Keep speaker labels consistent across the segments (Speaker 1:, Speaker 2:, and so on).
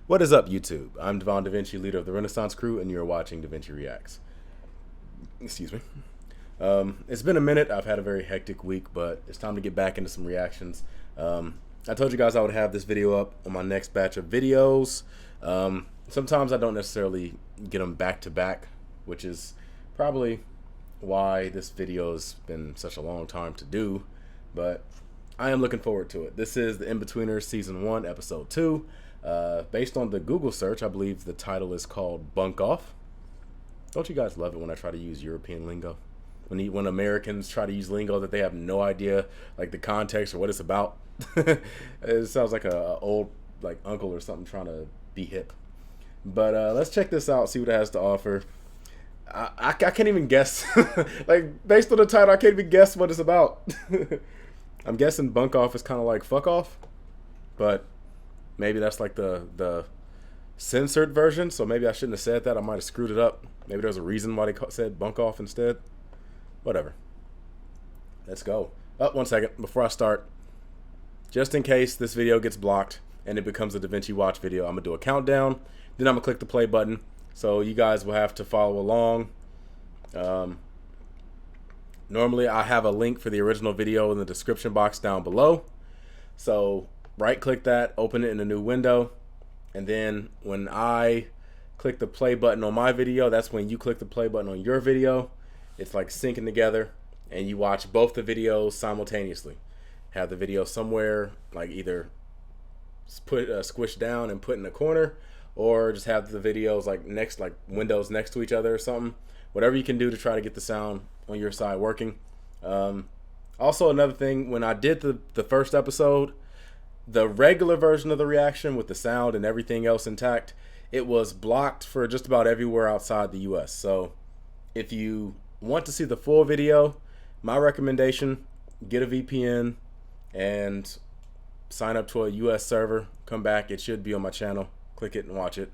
Speaker 1: What is up, YouTube? I'm Devon DaVinci, leader of the Renaissance Crew, and you're watching DaVinci Reacts. Excuse me. It's been a minute. I've had a very hectic week, but it's time to get back into some reactions. I told you guys I would have this video up on my next batch of videos. Sometimes I don't necessarily get them back to back, which is probably why this video has been such a long time to do, but I am looking forward to it. This is the Inbetweeners Season 1, Episode 2. Based on the Google search, I believe the title is called Bunk Off. Don't you guys love it when I try to use European lingo? When Americans try to use lingo that they have no idea, like the context or what it's about. It sounds like a old uncle or something trying to be hip. But let's check this out, see what it has to offer. I can't even guess. Based on the title, I can't even guess what it's about. I'm guessing bunk off is kind of like fuck off, but maybe that's like the censored version, so maybe I shouldn't have said that. I might have screwed it up. Maybe there's a reason why they said bunk off instead. Whatever. Let's go. Oh, 1 second. Before I start, just in case this video gets blocked and it becomes a DaVinci Watch video, I'm going to do a countdown. Then I'm going to click the play button. So you guys will have to follow along. Normally, I have a link for the original video in the description box down below. So right-click that, open it in a new window. And then when I click the play button on my video, that's when you click the play button on your video. It's like syncing together, and you watch both the videos simultaneously. Have the video somewhere, like either put squished down and put in a corner, or just have the videos like windows next to each other or something. Whatever you can do to try to get the sound on your side working. Also, another thing, when I did the first episode, the regular version of the reaction with the sound and everything else intact, it was blocked for just about everywhere outside the US. So if you want to see the full video, my recommendation, get a VPN and sign up to a US server. Come back, it should be on my channel. Click it and watch it.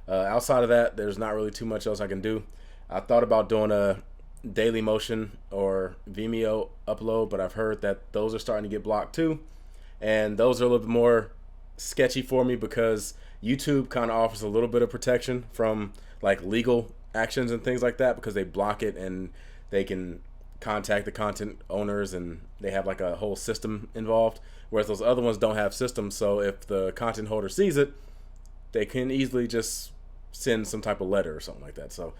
Speaker 1: Outside of that, there's not really too much else I can do. I thought about doing a Daily Motion or Vimeo upload, but I've heard that those are starting to get blocked too. And those are a little bit more sketchy for me because YouTube kind of offers a little bit of protection from like legal actions and things like that, because they block it and they can contact the content owners and they have like a whole system involved, whereas those other ones don't have systems. So if the content holder sees it, they can easily just send some type of letter or something like that. So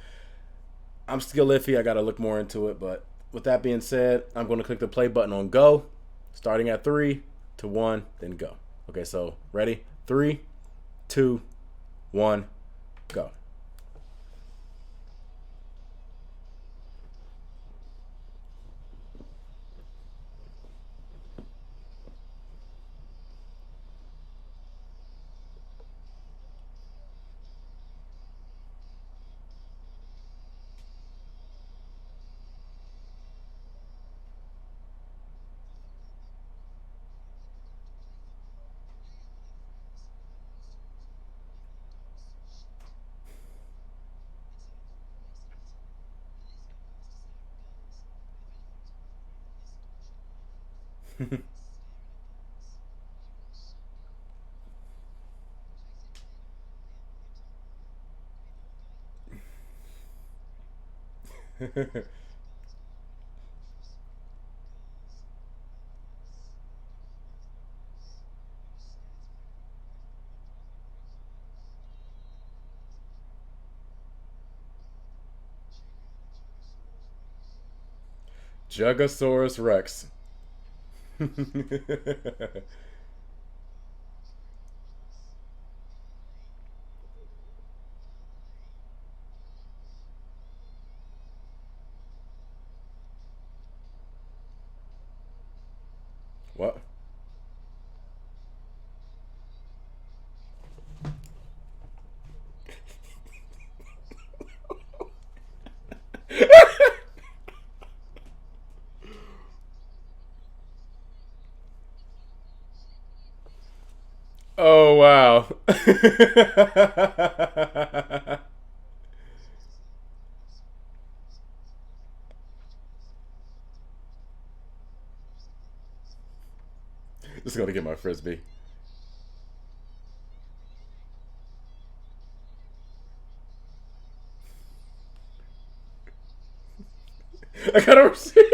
Speaker 1: I'm still iffy. I got to look more into it. But with that being said, I'm going to click the play button on go, starting at 3, 2, 1, then go. Okay, so ready? 3, 2, 1, go. Jugosaurus Rex. What? Oh, wow. Just gonna get my frisbee. I got a receipt.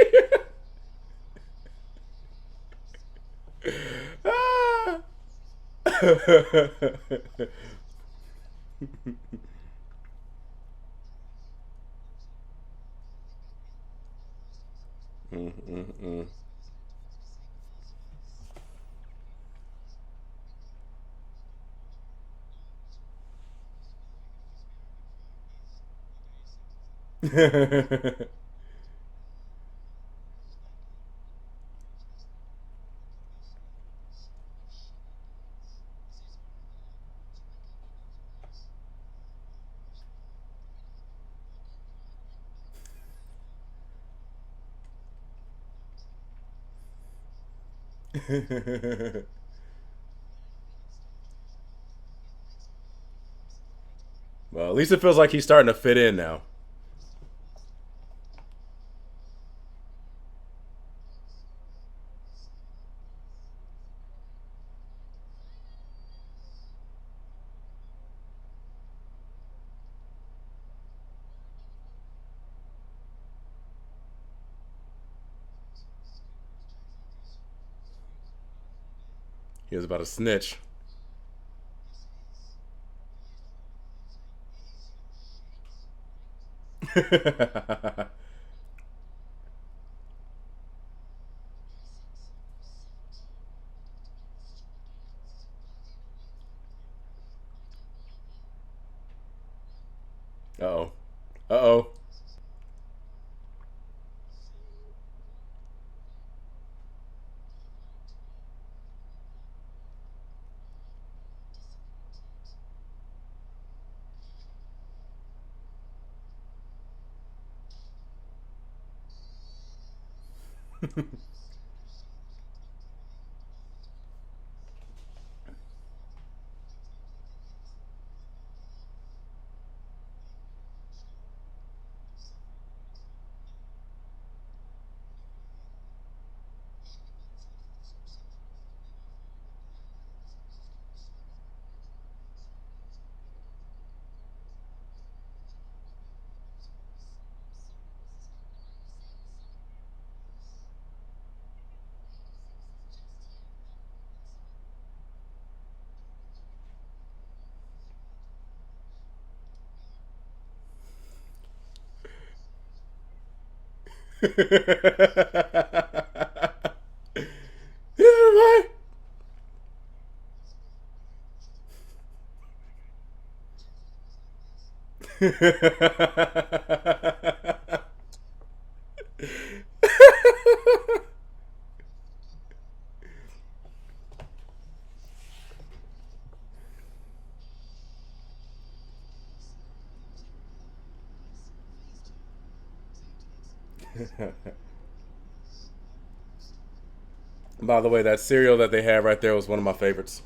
Speaker 1: Ah. Mm, mm, mm. Well, at least it feels like he's starting to fit in now. He was about to snitch. Uh-oh. Uh-oh. Yeah, By the way, that cereal that they had right there was one of my favorites.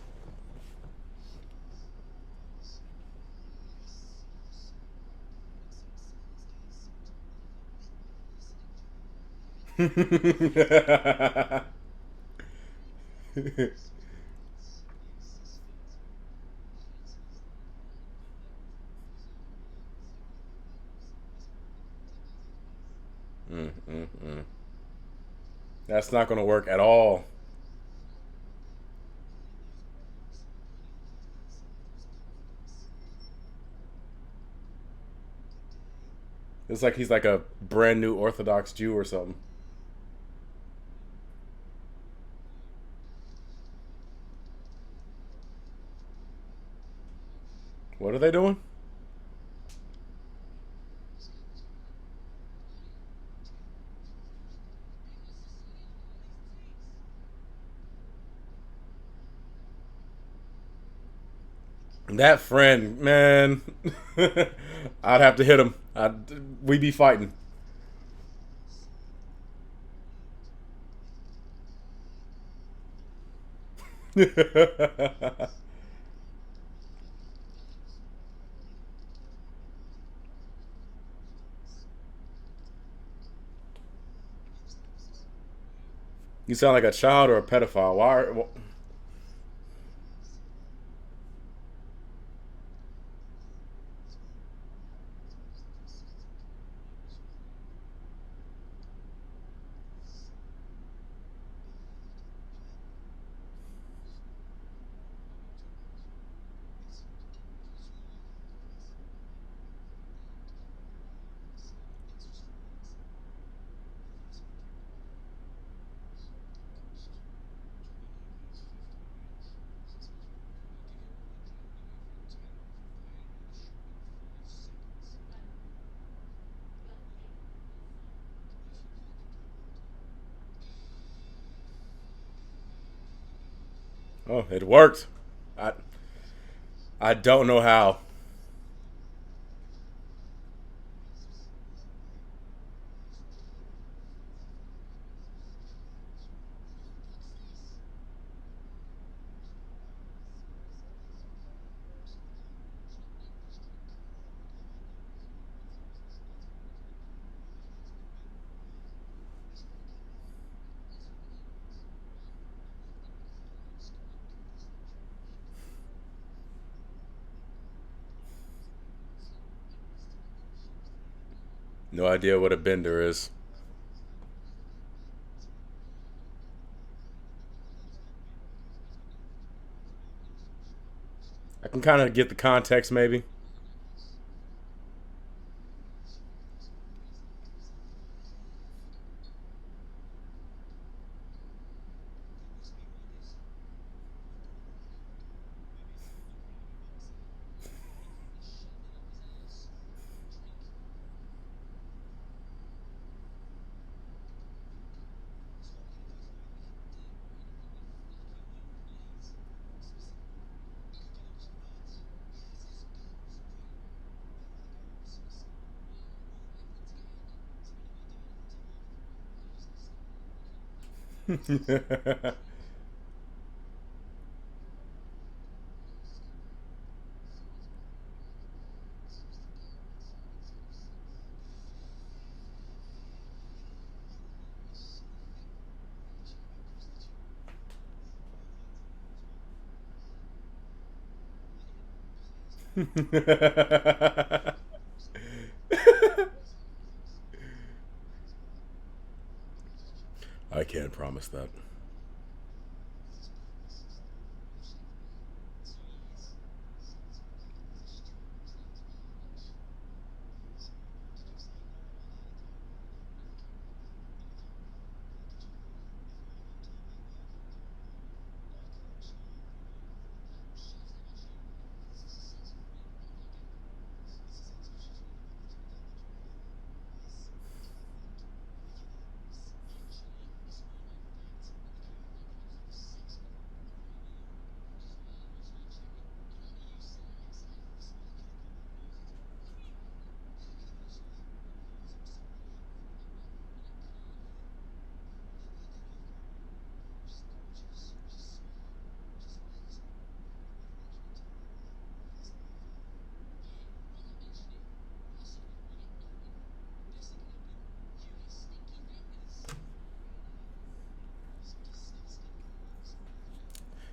Speaker 1: Mm, mm, mm. That's not going to work at all. It's like he's like a brand new Orthodox Jew or something. What are they doing? That friend, man. I'd have to hit him. We be fighting. You sound like a child or a pedophile. Why? Oh, it worked. I I don't know how. No idea what a bender is. I can kind of get the context, maybe. I can't promise that.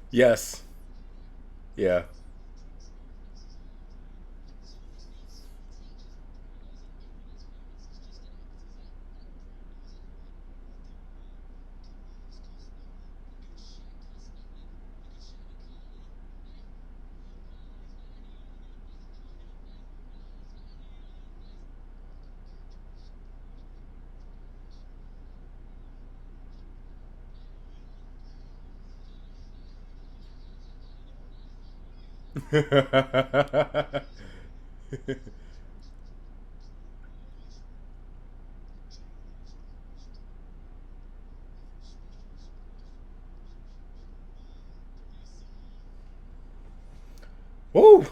Speaker 1: Yes. Yeah. Woo!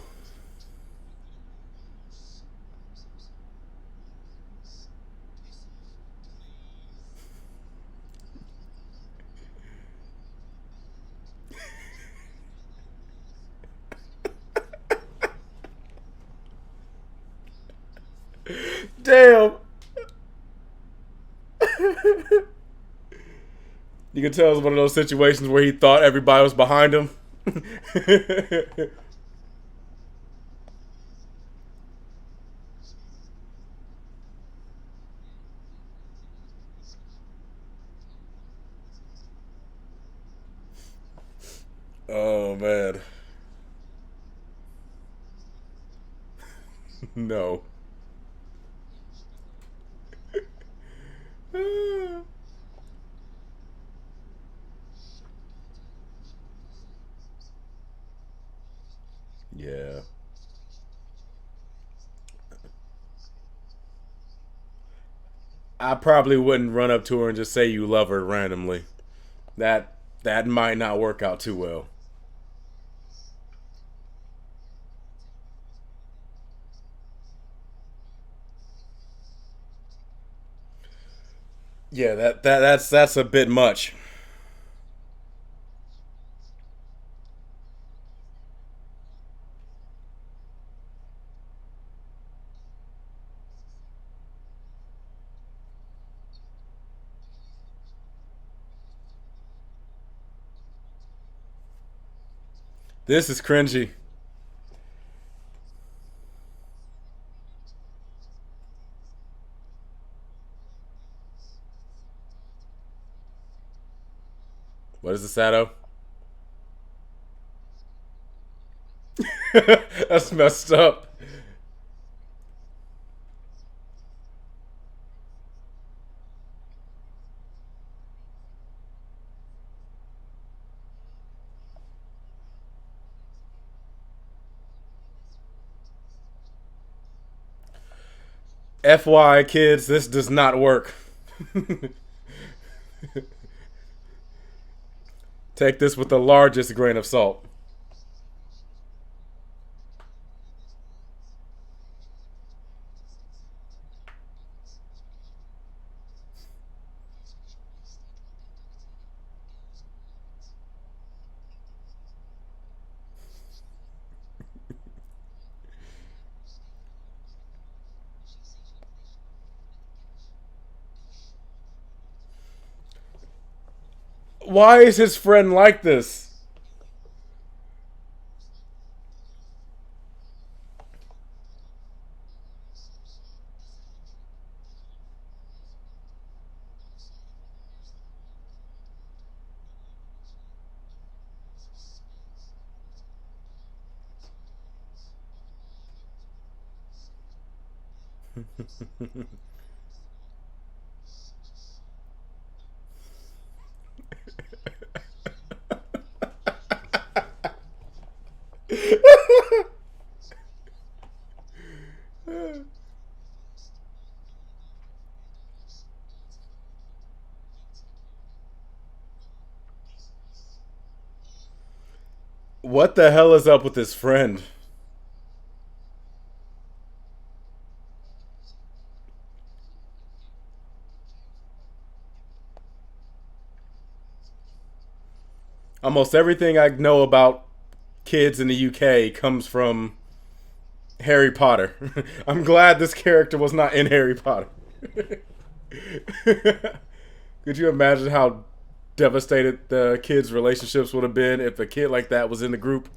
Speaker 1: Damn. You can tell it's one of those situations where he thought everybody was behind him. Oh man. No. Yeah. I probably wouldn't run up to her and just say you love her randomly. That might not work out too well. Yeah, that's a bit much. This is cringy. What is the Sato? That's messed up. FY kids, this does not work. Take this with the largest grain of salt. Why is his friend like this? What the hell is up with his friend? Almost everything I know about kids in the UK comes from Harry Potter. I'm glad this character was not in Harry Potter. Could you imagine how devastated the kids' relationships would have been if a kid like that was in the group?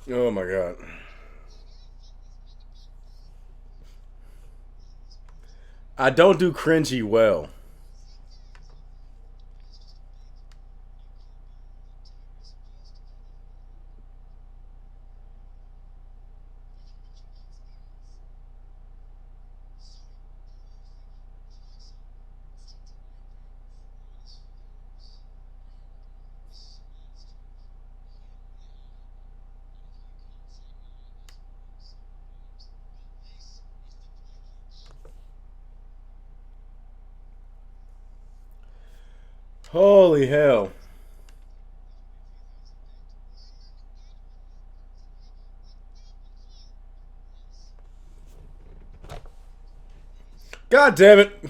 Speaker 1: Oh my god. I don't do cringy well. Holy hell. God damn it.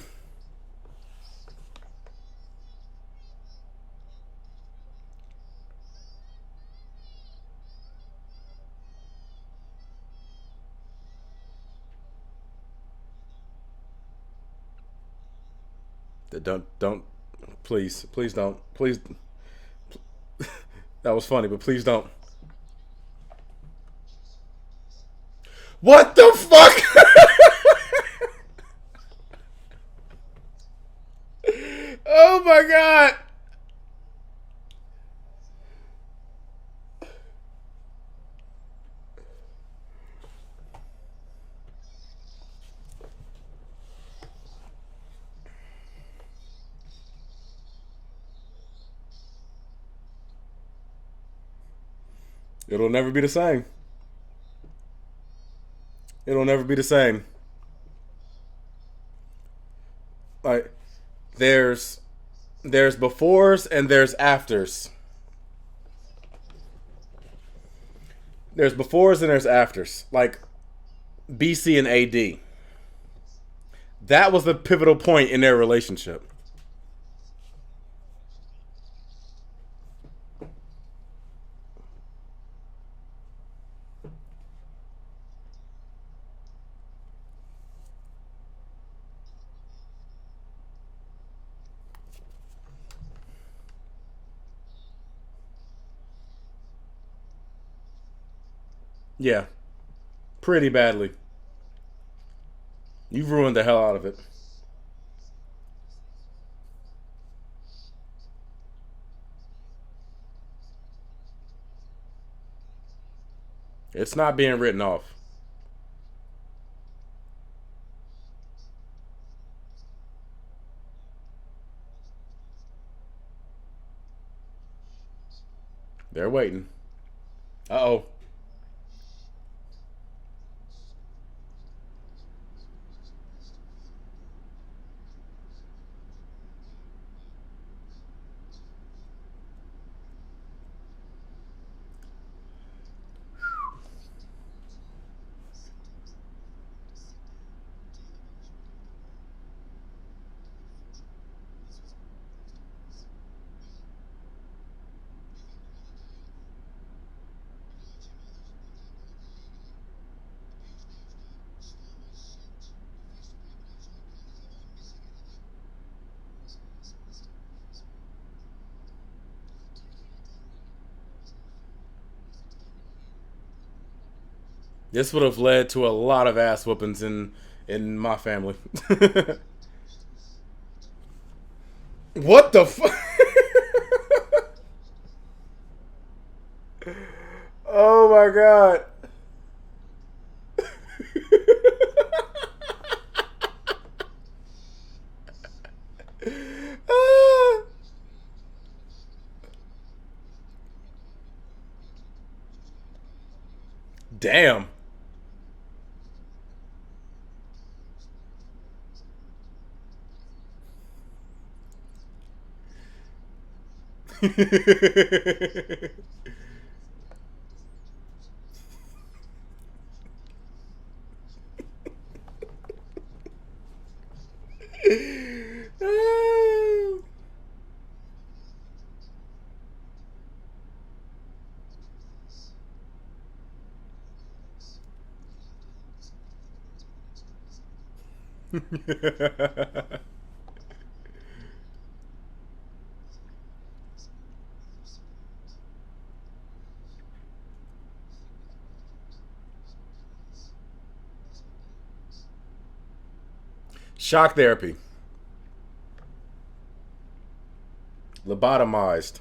Speaker 1: Don't, please don't. Please. That was funny, but please don't. What the fuck? Oh my god. It'll never be the same. It'll never be the same. Like there's there's befores and there's afters. There's befores and there's afters. Like BC and AD. That was the pivotal point in their relationship. Yeah, pretty badly. You've ruined the hell out of it. It's not being written off. They're waiting. Uh oh. This would have led to a lot of ass whoopings in my family. What the fuck? Oh my god. Damn. Shock therapy. Lobotomized.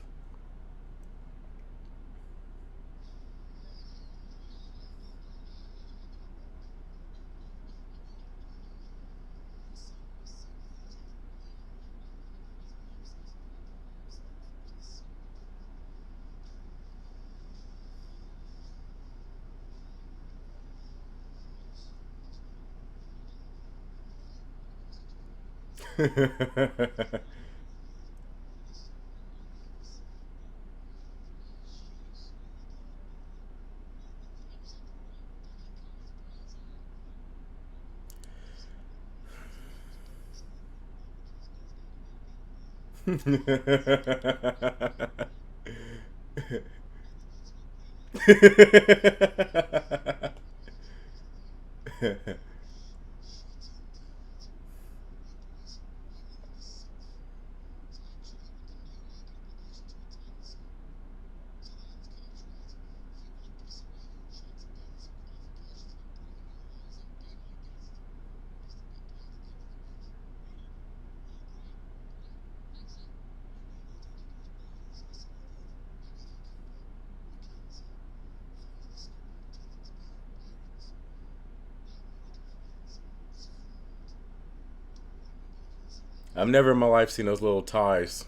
Speaker 1: I've never in my life seen those little ties.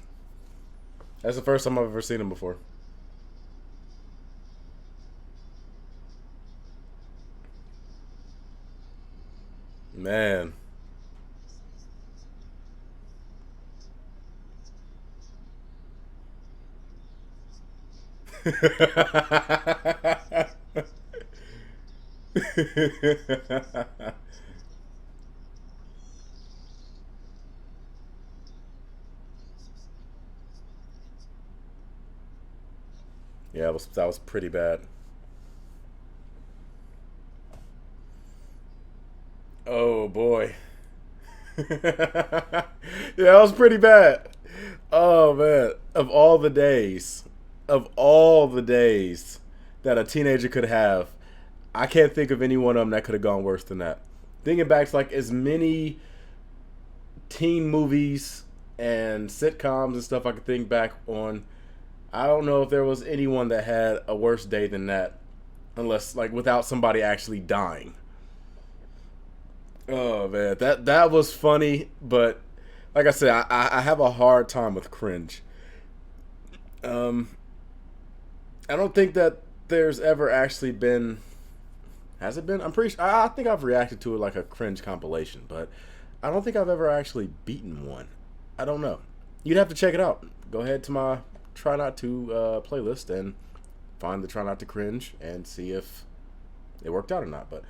Speaker 1: That's the first time I've ever seen them before. Man. Yeah, that was pretty bad. Oh boy. Yeah, that was pretty bad. Oh man, of all the days that a teenager could have, I can't think of any one of them that could have gone worse than that. Thinking back to like as many teen movies and sitcoms and stuff I could think back on, I don't know if there was anyone that had a worse day than that, unless like without somebody actually dying. Oh man, that was funny, but like I said, I have a hard time with cringe. Um, I don't think that there's ever actually been. Has it been? I'm pretty sure. I think I've reacted to it like a cringe compilation, but I don't think I've ever actually beaten one. I don't know. You'd have to check it out. Go ahead to my try not to playlist and find the try not to cringe and see if it worked out or not. But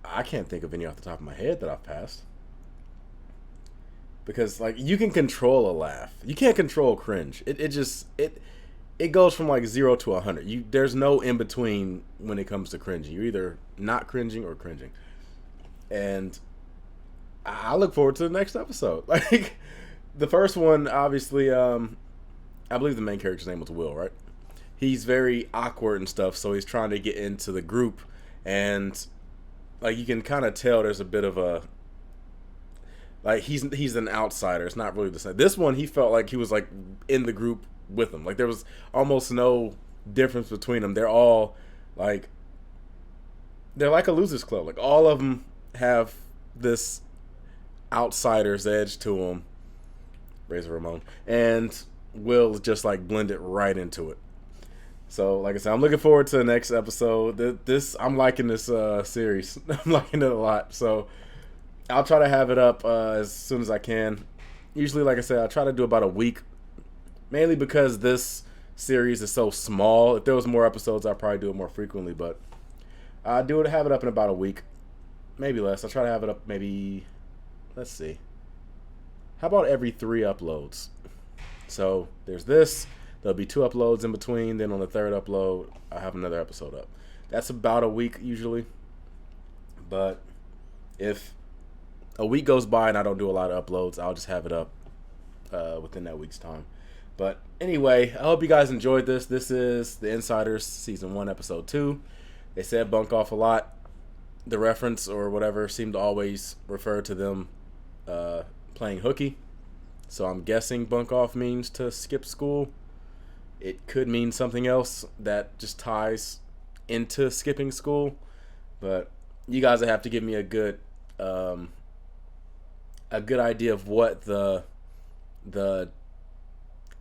Speaker 1: I can't think of any off the top of my head that I've passed. Because like you can control a laugh. You can't control cringe. It goes from like 0 to 100. There's no in between when it comes to cringing. You're either not cringing or cringing. And I look forward to the next episode. Like the first one, obviously, I believe the main character's name was Will, right? He's very awkward and stuff, so he's trying to get into the group, and like you can kind of tell there's a bit of a like he's an outsider. It's not really the same. This one he felt like he was like in the group with them. Like there was almost no difference between them. Like they're like a losers club. Like all of them have this outsider's edge to them. Razor Ramon and Will just like blend it right into it. So, like I said, I'm looking forward to the next episode. I'm liking this series. I'm liking it a lot. So, I'll try to have it up as soon as I can. Usually, like I said, I try to do about a week, mainly because this series is so small. If there was more episodes, I'd probably do it more frequently. But I have it up in about a week, maybe less. I'll try to have it up maybe. Let's see. How about every 3 uploads? So there's this. There'll be 2 uploads in between. Then on the 3rd upload, I have another episode up. That's about a week usually. But if a week goes by and I don't do a lot of uploads, I'll just have it up within that week's time. But anyway, I hope you guys enjoyed this. This is The Insiders Season 1, Episode 2. They said bunk off a lot. The reference or whatever seemed to always refer to them playing hooky. So I'm guessing bunk off means to skip school. It could mean something else that just ties into skipping school. But you guys have to give me a good idea of what the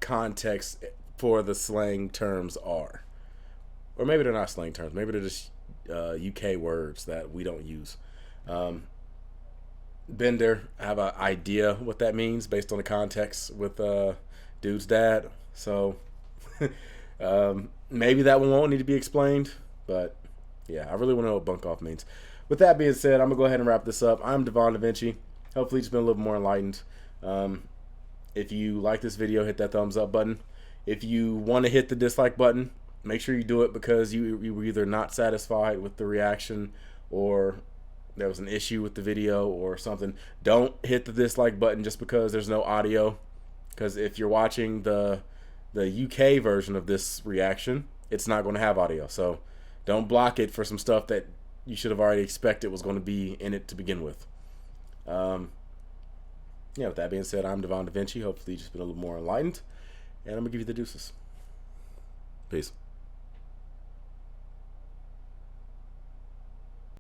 Speaker 1: context for the slang terms are. Or maybe they're not slang terms. Maybe they're just UK words that we don't use. Bender, I have an idea what that means based on the context with dude's dad. So maybe that one won't need to be explained. But yeah, I really want to know what bunk off means. With that being said, I'm going to go ahead and wrap this up. I'm Devon DaVinci. Hopefully it's been a little more enlightened. If you like this video, hit that thumbs up button. If you want to hit the dislike button, make sure you do it because you were either not satisfied with the reaction or there was an issue with the video or something. Don't hit the dislike button just because there's no audio. Because if you're watching the UK version of this reaction, it's not going to have audio. So don't block it for some stuff that you should have already expected was going to be in it to begin with. Yeah, with that being said, I'm Devon DaVinci. Hopefully you've just been a little more enlightened. And I'm going to give you the deuces. Peace.